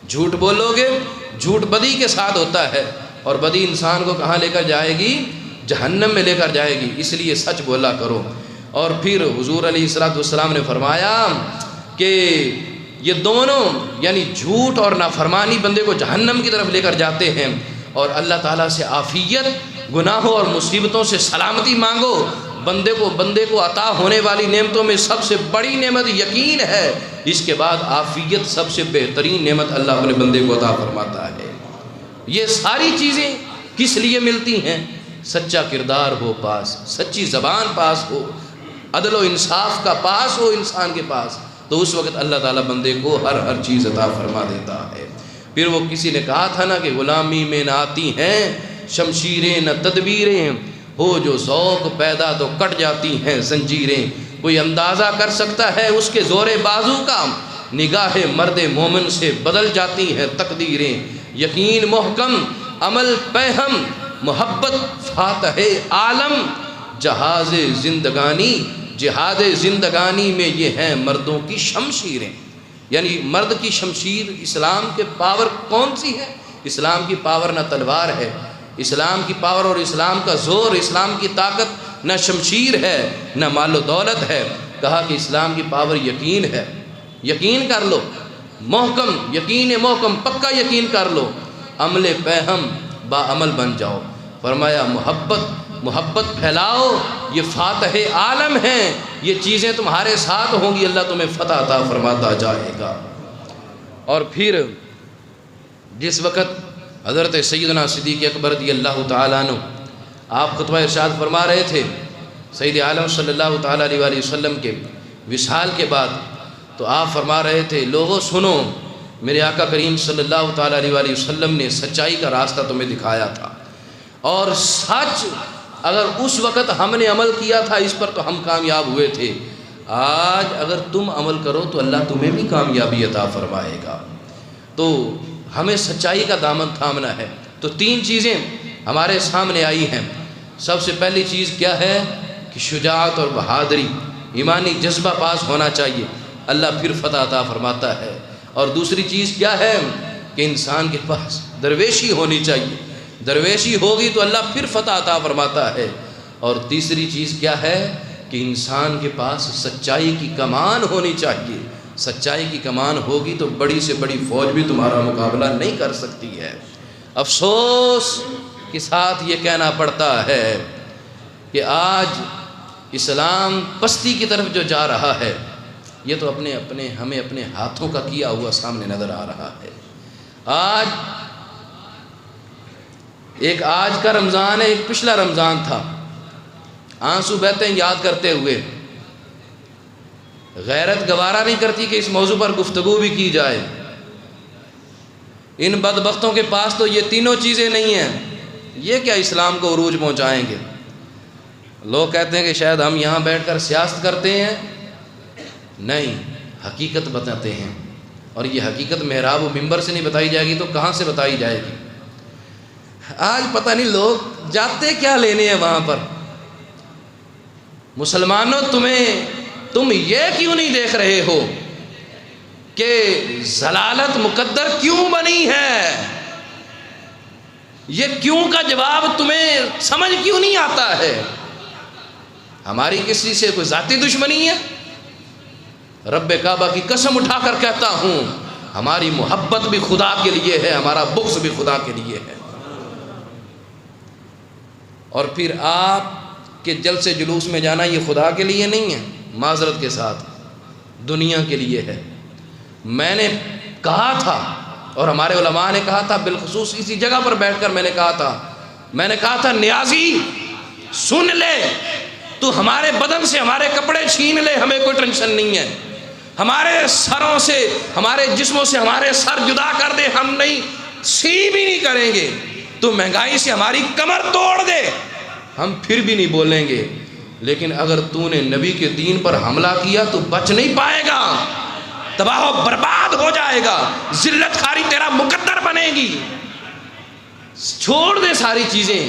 جھوٹ بولو گے، جھوٹ بدی کے ساتھ ہوتا ہے، اور بدی انسان کو کہاں لے کر جائے گی؟ جہنم میں لے کر جائے گی۔ اس لیے سچ بولا کرو۔ اور پھر حضور علیہ السلام نے فرمایا کہ یہ دونوں یعنی جھوٹ اور نافرمانی بندے کو جہنم کی طرف لے کر جاتے ہیں، اور اللہ تعالیٰ سے عافیت، گناہوں اور مصیبتوں سے سلامتی مانگو۔ بندے کو عطا ہونے والی نعمتوں میں سب سے بڑی نعمت یقین ہے، اس کے بعد عافیت سب سے بہترین نعمت اللہ اپنے بندے کو عطا فرماتا ہے۔ یہ ساری چیزیں کس لیے ملتی ہیں؟ سچا کردار ہو پاس، سچی زبان پاس ہو، عدل و انصاف کا پاس ہو انسان کے پاس، تو اس وقت اللہ تعالیٰ بندے کو ہر چیز عطا فرما دیتا ہے۔ پھر وہ کسی نے کہا تھا نا کہ غلامی میں نہ آتی ہیں شمشیریں نہ تدبیریں، ہو جو ذوق پیدا تو کٹ جاتی ہیں زنجیریں۔ کوئی اندازہ کر سکتا ہے اس کے زور بازو کا، نگاہ مرد مومن سے بدل جاتی ہیں تقدیریں۔ یقین محکم، عمل پہم، محبت فاتح عالم، جہاد زندگانی میں یہ ہیں مردوں کی شمشیریں۔ یعنی مرد کی شمشیر اسلام کے پاور کون سی ہے؟ اسلام کی پاور نہ تلوار ہے، اسلام کی پاور اور اسلام کا زور، اسلام کی طاقت نہ شمشیر ہے نہ مال و دولت ہے۔ کہا کہ اسلام کی پاور یقین ہے، یقین کر لو، محکم یقین، محکم پکا یقین کر لو، عمل پہم با عمل بن جاؤ۔ فرمایا محبت پھیلاؤ، یہ فاتح عالم ہیں، یہ چیزیں تمہارے ساتھ ہوں گی، اللہ تمہیں فتح عطا فرماتا جائے گا۔ اور پھر جس وقت حضرت سیدنا صدیق اکبر رضی اللہ تعالیٰ عنہ آپ خطبہ ارشاد فرما رہے تھے سید عالم صلی اللہ تعالیٰ علیہ وسلم کے وصال کے بعد، تو آپ فرما رہے تھے لوگوں سنو، میرے آقا کریم صلی اللہ تعالیٰ علیہ وسلم نے سچائی کا راستہ تمہیں دکھایا تھا، اور سچ اگر اس وقت ہم نے عمل کیا تھا اس پر تو ہم کامیاب ہوئے تھے، آج اگر تم عمل کرو تو اللہ تمہیں بھی کامیابی عطا فرمائے گا۔ تو ہمیں سچائی کا دامن تھامنا ہے۔ تو تین چیزیں ہمارے سامنے آئی ہیں۔ سب سے پہلی چیز کیا ہے کہ شجاعت اور بہادری، ایمانی جذبہ پاس ہونا چاہیے، اللہ پھر فتح عطا فرماتا ہے۔ اور دوسری چیز کیا ہے کہ انسان کے پاس درویشی ہونی چاہیے، درویشی ہوگی تو اللہ پھر فتح عطا فرماتا ہے۔ اور تیسری چیز کیا ہے کہ انسان کے پاس سچائی کی کمان ہونی چاہیے، سچائی کی کمان ہوگی تو بڑی سے بڑی فوج بھی تمہارا مقابلہ نہیں کر سکتی ہے۔ افسوس کے ساتھ یہ کہنا پڑتا ہے کہ آج اسلام پستی کی طرف جو جا رہا ہے، یہ تو ہمیں اپنے ہاتھوں کا کیا ہوا سامنے نظر آ رہا ہے۔ آج کا رمضان ہے، ایک پچھلا رمضان تھا، آنسو بہتے ہیں یاد کرتے ہوئے، غیرت گوارا نہیں کرتی کہ اس موضوع پر گفتگو بھی کی جائے۔ ان بدبختوں کے پاس تو یہ تینوں چیزیں نہیں ہیں، یہ کیا اسلام کو عروج پہنچائیں گے؟ لوگ کہتے ہیں کہ شاید ہم یہاں بیٹھ کر سیاست کرتے ہیں، نہیں، حقیقت بتاتے ہیں، اور یہ حقیقت محراب و منبر سے نہیں بتائی جائے گی تو کہاں سے بتائی جائے گی؟ آج پتہ نہیں لوگ جاتے کیا لینے ہیں وہاں پر۔ مسلمانوں تم یہ کیوں نہیں دیکھ رہے ہو کہ ضلالت مقدر کیوں بنی ہے؟ یہ کیوں کا جواب تمہیں سمجھ کیوں نہیں آتا ہے؟ ہماری کسی سے کوئی ذاتی دشمنی ہے؟ رب کعبہ کی قسم اٹھا کر کہتا ہوں ہماری محبت بھی خدا کے لیے ہے، ہمارا بغض بھی خدا کے لیے ہے۔ اور پھر آپ کے جلسے جلوس میں جانا یہ خدا کے لیے نہیں ہے، معذرت کے ساتھ دنیا کے لیے ہے۔ میں نے کہا تھا اور ہمارے علماء نے کہا تھا، بالخصوص اسی جگہ پر بیٹھ کر میں نے کہا تھا نیازی سن لے، تو ہمارے بدن سے ہمارے کپڑے چھین لے، ہمیں کوئی ٹینشن نہیں ہے، ہمارے سروں سے ہمارے جسموں سے ہمارے سر جدا کر دے، ہم نہیں سی بھی نہیں کریں گے، تو مہنگائی سے ہماری کمر توڑ دے، ہم پھر بھی نہیں بولیں گے، لیکن اگر تو نے نبی کے دین پر حملہ کیا تو بچ نہیں پائے گا، تباہ و برباد ہو جائے گا، ذلت خاری تیرا مقدر بنے گی۔ چھوڑ دے ساری چیزیں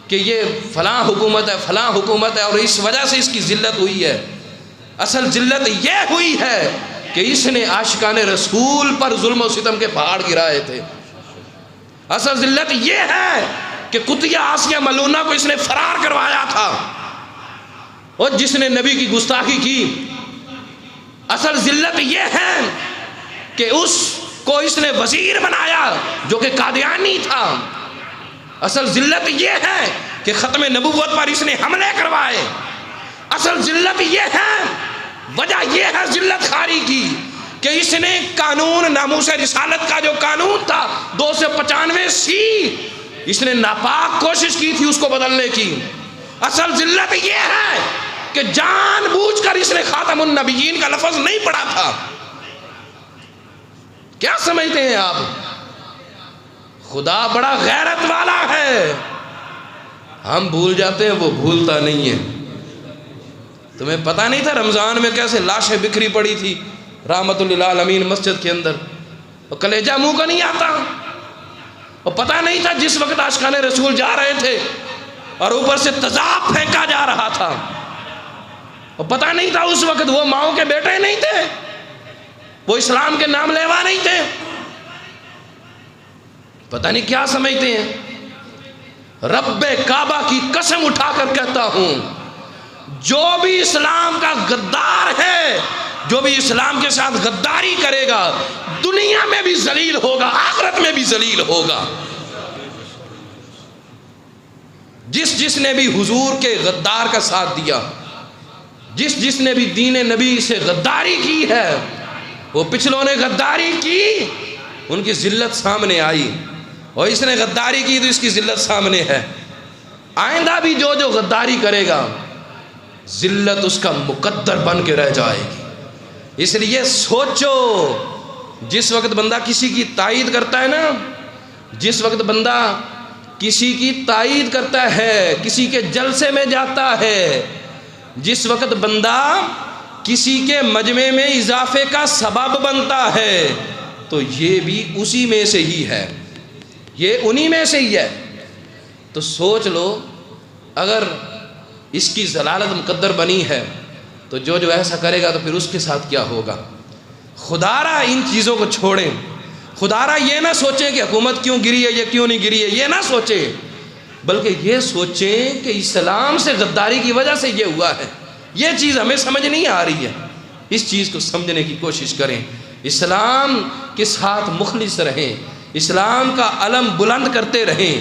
کہ یہ فلاں حکومت ہے اور اس وجہ سے اس کی ذلت ہوئی ہے۔ اصل ذلت یہ ہوئی ہے کہ اس نے عاشقان رسول پر ظلم و ستم کے پہاڑ گرائے تھے۔ اصل ذلت یہ ہے کہ کتیہ آسیہ ملونہ کو اس نے فرار کروایا تھا اور جس نے نبی کی گستاخی کی۔ اصل ذلت یہ ہے کہ اس کو اس نے وزیر بنایا جو کہ قادیانی تھا۔ اصل ذلت یہ ہے کہ ختم نبوت پر اس نے حملے کروائے۔ اصل ذلت یہ ہے، وجہ یہ ہے ذلت خاری کی کہ اس نے قانون ناموس رسالت کا جو قانون تھا 295 اس نے ناپاک کوشش کی تھی اس کو بدلنے کی۔ اصل ذلت یہ ہے کہ جان بوجھ کر اس نے خاتم النبیین کا لفظ نہیں پڑھا تھا۔ کیا سمجھتے ہیں آپ؟ خدا بڑا غیرت والا ہے، ہم بھول جاتے ہیں، وہ بھولتا نہیں ہے۔ تمہیں پتہ نہیں تھا رمضان میں کیسے لاشیں بکھری پڑی تھی رحمت للعالمین مسجد کے اندر، اور کلیجہ منہ کا نہیں آتا، اور پتہ نہیں تھا جس وقت عاشقان رسول جا رہے تھے اور اوپر سے تیزاب پھینکا جا رہا تھا، اور پتہ نہیں تھا اس وقت وہ ماؤں کے بیٹے نہیں تھے، وہ اسلام کے نام لیوا نہیں تھے۔ پتہ نہیں کیا سمجھتے ہیں۔ رب کعبہ کی قسم اٹھا کر کہتا ہوں جو بھی اسلام کا غدار ہے، جو بھی اسلام کے ساتھ غداری کرے گا دنیا میں بھی ذلیل ہوگا، آخرت میں بھی ذلیل ہوگا۔ جس نے بھی حضور کے غدار کا ساتھ دیا، جس نے بھی دین نبی سے غداری کی ہے، وہ پچھلوں نے غداری کی، ان کی ذلت سامنے آئی، اور اس نے غداری کی تو اس کی ذلت سامنے ہے۔ آئندہ بھی جو غداری کرے گا ذلت اس کا مقدر بن کے رہ جائے گی۔ اس لیے سوچو، جس وقت بندہ کسی کی تائید کرتا ہے نا، جس وقت بندہ کسی کی تائید کرتا ہے، کسی کے جلسے میں جاتا ہے، جس وقت بندہ کسی کے مجمع میں اضافے کا سبب بنتا ہے، تو یہ بھی اسی میں سے ہی ہے، یہ انہی میں سے ہی ہے۔ تو سوچ لو اگر اس کی ضلالت مقدر بنی ہے تو جو ایسا کرے گا تو پھر اس کے ساتھ کیا ہوگا۔ خدارا ان چیزوں کو چھوڑیں، خدارا یہ نہ سوچیں کہ حکومت کیوں گری ہے، یہ کیوں نہیں گری ہے، یہ نہ سوچیں، بلکہ یہ سوچیں کہ اسلام سے غداری کی وجہ سے یہ ہوا ہے۔ یہ چیز ہمیں سمجھ نہیں آ رہی ہے، اس چیز کو سمجھنے کی کوشش کریں، اسلام کے ساتھ مخلص رہیں، اسلام کا علم بلند کرتے رہیں۔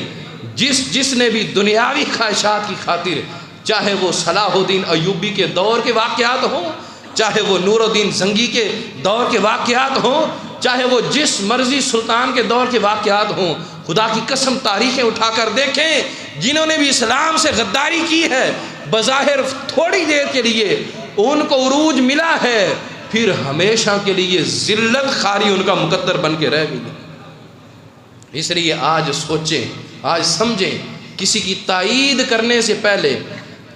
جس نے بھی دنیاوی خواہشات کی خاطر، چاہے وہ صلاح الدین ایوبی کے دور کے واقعات ہوں، چاہے وہ نور الدین زنگی کے دور کے واقعات ہوں، چاہے وہ جس مرضی سلطان کے دور کے واقعات ہوں، خدا کی قسم تاریخیں اٹھا کر دیکھیں، جنہوں نے بھی اسلام سے غداری کی ہے بظاہر تھوڑی دیر کے لیے ان کو عروج ملا ہے، پھر ہمیشہ کے لیے ذلت خاری ان کا مقدر بن کے رہ گئی۔ اس لیے آج سوچیں، آج سمجھیں، کسی کی تائید کرنے سے پہلے،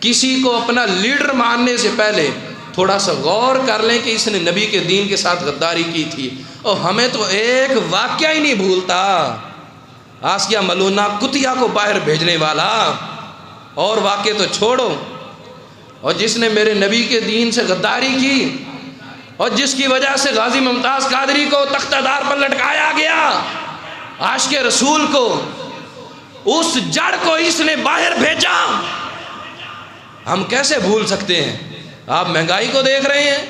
کسی کو اپنا لیڈر ماننے سے پہلے تھوڑا سا غور کر لیں کہ اس نے نبی کے دین کے ساتھ غداری کی تھی۔ اور ہمیں تو ایک واقعہ ہی نہیں بھولتا، آسیہ ملونہ کتیا کو باہر بھیجنے والا، اور واقعے تو چھوڑو، اور جس نے میرے نبی کے دین سے غداری کی اور جس کی وجہ سے غازی ممتاز قادری کو تختہ دار پر لٹکایا گیا، عاشق رسول کو، اس جڑ کو اس نے باہر بھیجا، ہم کیسے بھول سکتے ہیں؟ آپ مہنگائی کو دیکھ رہے ہیں،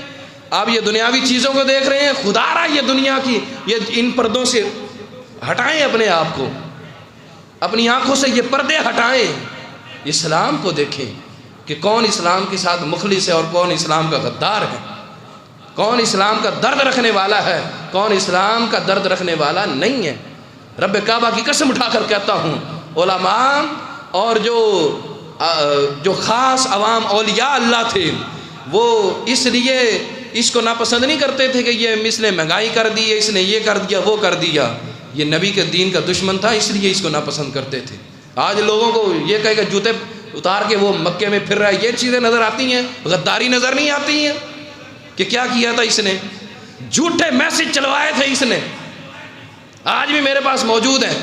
آپ یہ دنیاوی چیزوں کو دیکھ رہے ہیں، خدا را یہ دنیا کی یہ ان پردوں سے ہٹائیں اپنے آپ کو، اپنی آنکھوں سے یہ پردے ہٹائیں، اسلام کو دیکھیں کہ کون اسلام کے ساتھ مخلص ہے اور کون اسلام کا غدار ہے، کون اسلام کا درد رکھنے والا ہے، کون اسلام کا درد رکھنے والا نہیں ہے۔ رب کعبہ کی قسم اٹھا کر کہتا ہوں، علماء اور جو خاص عوام اولیاء اللہ تھے، وہ اس لیے اس کو ناپسند نہیں کرتے تھے کہ یہ اس نے مہنگائی کر دی ہے، اس نے یہ کر دیا وہ کر دیا، یہ نبی کے دین کا دشمن تھا، اس لیے اس کو ناپسند کرتے تھے۔ آج لوگوں کو یہ کہے کہ جوتے اتار کے وہ مکے میں پھر رہا ہے، یہ چیزیں نظر آتی ہیں، غداری نظر نہیں آتی ہیں کہ کیا کیا تھا اس نے، جھوٹے میسج چلوائے تھے اس نے۔ آج بھی میرے پاس موجود ہے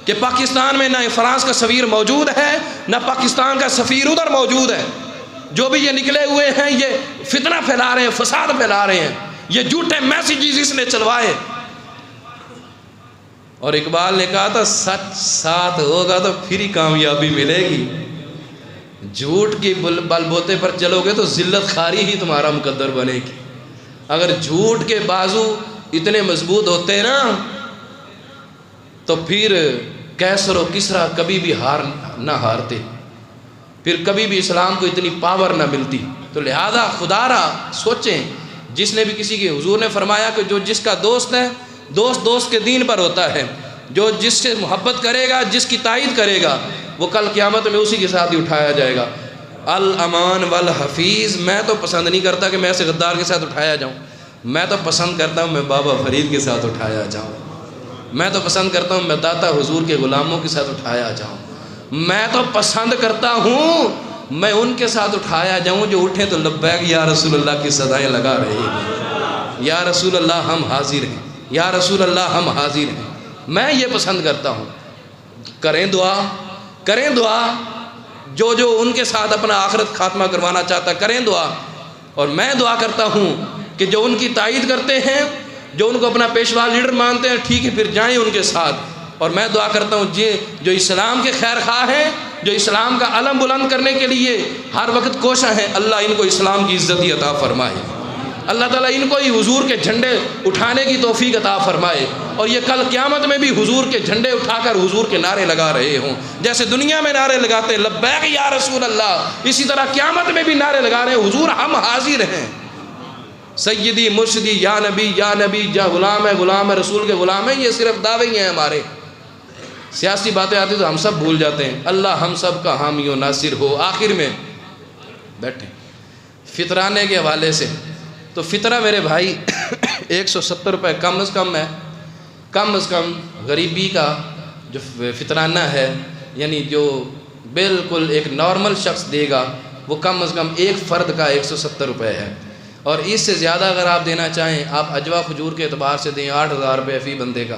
کہ پاکستان میں نہ فرانس کا سفیر موجود ہے، نہ پاکستان کا سفیر ادھر موجود ہے، جو بھی یہ نکلے ہوئے ہیں یہ فتنہ پھیلا رہے ہیں، فساد پھیلا رہے ہیں، یہ جھوٹے میسیجز اس نے چلوائے۔ اور اقبال نے کہا تھا سچ ساتھ ہوگا تو پھر ہی کامیابی ملے گی، جھوٹ کی بل بوتے پر چلو گے تو ذلت خواری ہی تمہارا مقدر بنے گی۔ اگر جھوٹ کے بازو اتنے مضبوط ہوتے نا تو پھر کیسر و کسرا کبھی بھی نہ ہارتے، پھر کبھی بھی اسلام کو اتنی پاور نہ ملتی۔ تو لہذا خدا را سوچیں، جس نے بھی کسی کی، حضور نے فرمایا کہ جو جس کا دوست ہے، دوست کے دین پر ہوتا ہے، جو جس سے محبت کرے گا، جس کی تائید کرے گا، وہ کل قیامت میں اسی کے ساتھ ہی اٹھایا جائے گا۔ الامان والحفیظ، میں تو پسند نہیں کرتا کہ میں ایسے غدار کے ساتھ اٹھایا جاؤں، میں تو پسند کرتا ہوں میں بابا فرید کے ساتھ اٹھایا جاؤں، میں تو پسند کرتا ہوں میں داتا حضور کے غلاموں کے ساتھ اٹھایا جاؤں، میں تو پسند کرتا ہوں میں ان کے ساتھ اٹھایا جاؤں جو اٹھیں تو لبیک یا رسول اللہ کی صدائیں لگا رہے ہیں، یا رسول اللہ ہم حاضر ہیں، یا رسول اللہ ہم حاضر ہیں۔ میں یہ پسند کرتا ہوں۔ کریں دعا، جو ان کے ساتھ اپنا آخرت خاتمہ کروانا چاہتا کریں دعا۔ اور میں دعا کرتا ہوں کہ جو ان کی تائید کرتے ہیں، جو ان کو اپنا پیشوا لیڈر مانتے ہیں، ٹھیک ہے پھر جائیں ان کے ساتھ۔ اور میں دعا کرتا ہوں جو اسلام کے خیر خواہ ہیں، جو اسلام کا علم بلند کرنے کے لیے ہر وقت کوشاں ہیں، اللہ ان کو اسلام کی عزت عطا فرمائے، اللہ تعالیٰ ان کو ہی حضور کے جھنڈے اٹھانے کی توفیق عطا فرمائے، اور یہ کل قیامت میں بھی حضور کے جھنڈے اٹھا کر حضور کے نعرے لگا رہے ہوں، جیسے دنیا میں نعرے لگاتے ہیں لبیک یا رسول اللہ، اسی طرح قیامت میں بھی نعرے لگا رہے ہیں حضور ہم حاضر ہیں، سیدی مرشدی یا نبی یا غلام ہے رسول کے غلام ہے۔ یہ صرف دعوے ہی ہیں ہمارے، سیاسی باتیں آتی تو ہم سب بھول جاتے ہیں۔ اللہ ہم سب کا حامی و ناصر ہو۔ آخر میں بیٹھیں، فطرانے کے حوالے سے تو فطرہ میرے بھائی 170 روپے کم از کم ہے، کم از کم غریبی کا جو فطرانہ ہے، یعنی جو بالکل ایک نارمل شخص دے گا وہ کم از کم ایک فرد کا 170 روپے ہے، اور اس سے زیادہ اگر آپ دینا چاہیں آپ اجوا کھجور کے اعتبار سے دیں 8000 روپے فی بندے کا،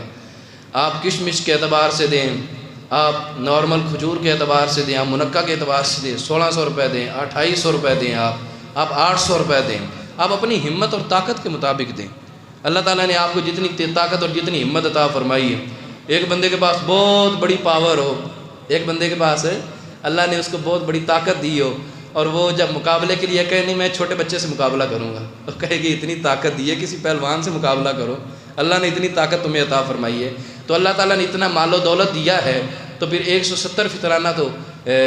آپ کشمش کے اعتبار سے دیں، آپ نارمل کھجور کے اعتبار سے دیں، آپ منقع کے اعتبار سے دیں 1600 روپے دیں، 2800 روپے دیں، آپ 800 روپے دیں، آپ اپنی ہمت اور طاقت کے مطابق دیں۔ اللہ تعالیٰ نے آپ کو جتنی طاقت اور جتنی ہمت عطا فرمائی ہے، ایک بندے کے پاس بہت بڑی پاور ہو، ایک بندے کے پاس اللہ نے اس کو بہت بڑی طاقت دی ہو، اور وہ جب مقابلے کے لیے کہے نہیں میں چھوٹے بچے سے مقابلہ کروں گا، تو کہے کہ اتنی طاقت دی ہے کسی پہلوان سے مقابلہ کرو، اللہ نے اتنی طاقت تمہیں عطا فرمائی ہے، تو اللہ تعالیٰ نے اتنا مال و دولت دیا ہے، تو پھر 170 فطرانہ تو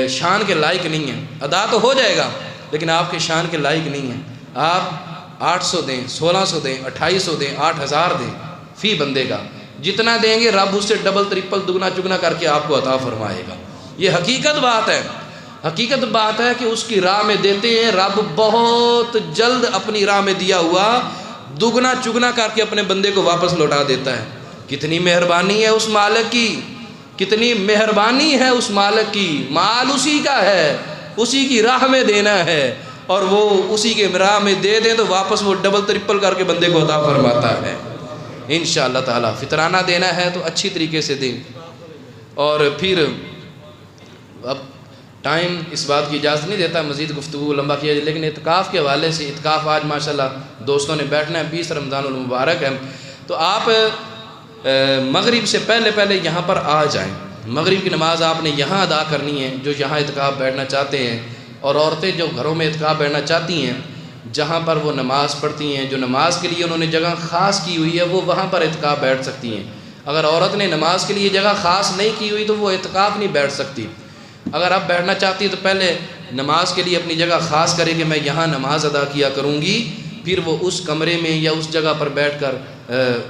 شان کے لائق نہیں ہے، ادا تو ہو جائے گا لیکن آپ کے شان کے لائق نہیں ہے۔ آپ 800 دیں، 1600 دیں، 2800 دیں، 8000 دیں فی بندے کا، جتنا دیں گے رب اس سے ڈبل ٹرپل دگنا چگنا کر کے آپ کو عطا فرمائے گا۔ یہ حقیقت بات ہے، حقیقت بات ہے کہ اس کی راہ میں دیتے ہیں، رب بہت جلد اپنی راہ میں دیا ہوا دگنا چگنا کر کے اپنے بندے کو واپس لوٹا دیتا ہے۔ کتنی مہربانی ہے اس مالک کی، کتنی مہربانی ہے اس مالک کی، مال اسی کا ہے، اسی کی راہ میں دینا ہے، اور وہ اسی کے راہ میں دے دیں تو واپس وہ ڈبل ٹرپل کر کے بندے کو عطا فرماتا ہے۔ انشاءاللہ تعالیٰ فطرانہ دینا ہے تو اچھی طریقے سے دیں۔ اور پھر اب ٹائم اس بات کی اجازت نہیں دیتا مزید گفتگو لمبا کیا جائے، لیکن اعتکاف کے حوالے سے، اعتکاف آج ماشاءاللہ دوستوں نے بیٹھنا ہے، 20 رمضان المبارک ہے، تو آپ مغرب سے پہلے یہاں پر آ جائیں، مغرب کی نماز آپ نے یہاں ادا کرنی ہے، جو یہاں اعتکاف بیٹھنا چاہتے ہیں اور عورتیں جو گھروں میں اعتکاف بیٹھنا چاہتی ہیں، جہاں پر وہ نماز پڑھتی ہیں، جو نماز کے لیے انہوں نے جگہ خاص کی ہوئی ہے، وہ وہاں پر اعتکاف بیٹھ سکتی ہیں۔ اگر عورت نے نماز کے لیے جگہ خاص نہیں کی ہوئی تو وہ اعتکاف نہیں بیٹھ سکتی۔ اگر آپ بیٹھنا چاہتی ہے تو پہلے نماز کے لیے اپنی جگہ خاص کرے کہ میں یہاں نماز ادا کیا کروں گی، پھر وہ اس کمرے میں یا اس جگہ پر بیٹھ کر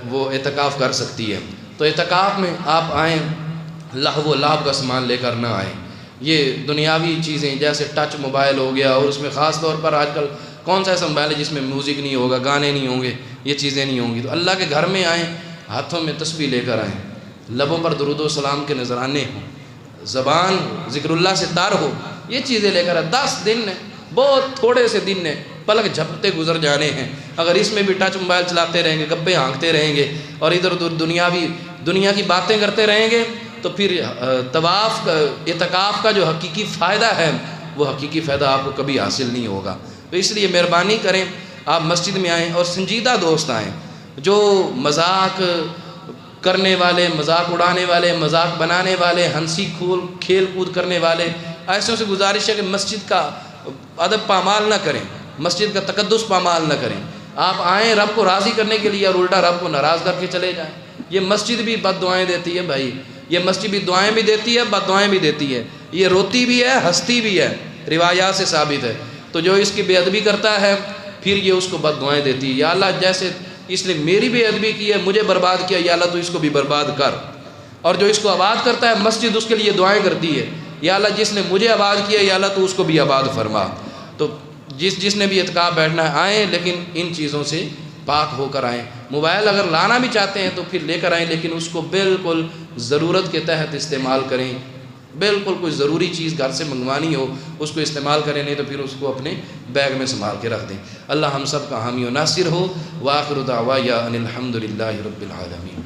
وہ اعتکاف کر سکتی ہے۔ تو اعتکاف میں آپ آئیں، لہو و لعب کا سامان لے کر نہ آئیں۔ یہ دنیاوی چیزیں جیسے ٹچ موبائل ہو گیا، اور اس میں خاص طور پر آج کل کون سا ایسا موبائل ہے جس میں میوزک نہیں ہوگا، گانے نہیں ہوں گے، یہ چیزیں نہیں ہوں گی۔ تو اللہ کے گھر میں آئیں، ہاتھوں میں تسبیح لے کر آئیں، لبوں پر درود و سلام کے نذرانے ہوں، زبان ذکر اللہ سے تار ہو، یہ چیزیں لے کر آئیں۔ 10 دن ہیں، بہت تھوڑے سے دن ہیں، پلک جھپتے گزر جانے ہیں۔ اگر اس میں بھی ٹچ موبائل چلاتے رہیں گے، گپے ہانکتے رہیں گے اور ادھر ادھر دنیا کی باتیں کرتے رہیں گے، تو پھر طواف اعتکاف کا جو حقیقی فائدہ ہے وہ حقیقی فائدہ آپ کو کبھی حاصل نہیں ہوگا۔ تو اس لیے مہربانی کریں، آپ مسجد میں آئیں اور سنجیدہ دوست آئیں۔ جو مذاق کرنے والے، مذاق اڑانے والے، مذاق بنانے والے، ہنسی کھیل کود کرنے والے، ایسوں سے گزارش ہے کہ مسجد کا ادب پامال نہ کریں، مسجد کا تقدس پامال نہ کریں۔ آپ آئیں رب کو راضی کرنے کے لیے اور الٹا رب کو ناراض کر کے چلے جائیں۔ یہ مسجد بھی بد دعائیں دیتی ہے بھائی، یہ مسجد بھی دعائیں بھی دیتی ہے، بد دعائیں بھی دیتی ہے، یہ روتی بھی ہے، ہنستی بھی ہے، روایات سے ثابت ہے۔ تو جو اس کی بے ادبی کرتا ہے پھر یہ اس کو بد دعائیں دیتی ہے۔ یا اللہ جیسے اس نے میری بے ادبی کی ہے، مجھے برباد کیا، یا اللہ تو اس کو بھی برباد کر۔ اور جو اس کو آباد کرتا ہے مسجد اس کے لیے دعائیں کرتی ہے، یا اللہ جس نے مجھے آباد کیا یا اللہ تو اس کو بھی آباد فرما۔ تو جس نے بھی اعتکاف بیٹھنا ہے آئیں، لیکن ان چیزوں سے پاک ہو کر آئیں۔ موبائل اگر لانا بھی چاہتے ہیں تو پھر لے کر آئیں، لیکن اس کو بالکل ضرورت کے تحت استعمال کریں۔ بالکل کوئی ضروری چیز گھر سے منگوانی ہو اس کو استعمال کریں، نہیں تو پھر اس کو اپنے بیگ میں سنبھال کے رکھ دیں۔ اللہ ہم سب کا حامی و ناصر ہو۔ وآخر دعوایا ان الحمد للہ رب العالمین۔